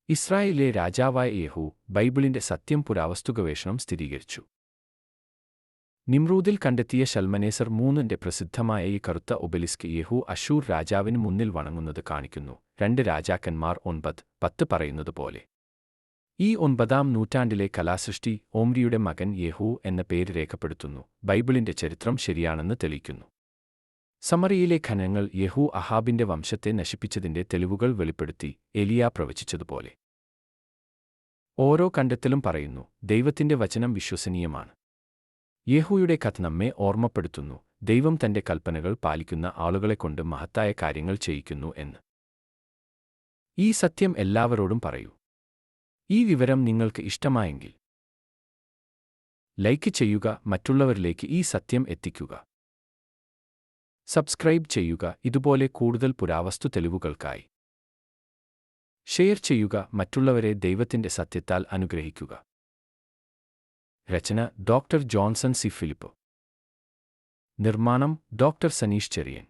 ഇസ്രായേലിലെ രാജാവായ യേഹൂ ബൈബിളിന്റെ സത്യം പുരാവസ്തുഗവേഷണം സ്ഥിരീകരിച്ചു. നിമ്രൂദിൽ കണ്ടെത്തിയ ശൽമനേസർ മൂന്നിന്റെ പ്രസിദ്ധമായ ഈ കറുത്ത ഒബെലിസ്ക് യേഹൂ അശൂർ രാജാവിന് മുന്നിൽ വണങ്ങുന്നത് കാണിക്കുന്നു. 2 രാജാക്കന്മാർ 9:10 പറയുന്നത് പോലെ. ഈ 9-ാം നൂറ്റാണ്ടിലെ കലാസൃഷ്ടി ഓമ്രിയുടെ മകൻ യേഹൂ എന്ന പേര് രേഖപ്പെടുത്തുന്നു. ബൈബിളിന്റെ ചരിത്രം ശരിയാണെന്ന് തെളിയിക്കുന്നു. സമറിയയിലെ ഖനനങ്ങൾ യേഹൂ അഹാബിന്റെ വംശത്തെ നശിപ്പിച്ചതിന്റെ തെളിവുകൾ വെളിപ്പെടുത്തി, എലിയാ പ്രവചിച്ചതുപോലെ. ഓരോ കണ്ടെത്തലും പറയുന്നു, ദൈവത്തിന്റെ വചനം വിശ്വസനീയമാണ്. യേഹൂയുടെ കഥ നമ്മെ ഓർമ്മപ്പെടുത്തുന്നു, ദൈവം തന്റെ കൽപ്പനകൾ പാലിക്കുന്ന ആളുകളെക്കൊണ്ട് മഹത്തായ കാര്യങ്ങൾ ചെയ്യിക്കുന്നു എന്ന്. ഈ സത്യം എല്ലാവരോടും പറയൂ. ഈ വിവരം നിങ്ങൾക്ക് ഇഷ്ടമായെങ്കിൽ ലൈക്ക് ചെയ്യുക, മറ്റുള്ളവരിലേക്ക് ഈ സത്യം എത്തിക്കുക. സബ്സ്ക്രൈബ് ചെയ്യുക, ഇതുപോലെ കൂടുതൽ പുരാവസ്തു തെളിവുകൾക്കായി. ഷെയർ ചെയ്യുക, മറ്റുള്ളവരെ ദൈവത്തിന്റെ സത്യത്താൽ അനുഗ്രഹിക്കുക. രചന ഡോക്ടർ ജോൺസൺ സി ഫിലിപ്പ്. നിർമ്മാണം ഡോക്ടർ സനീഷ് ചെറിയൻ.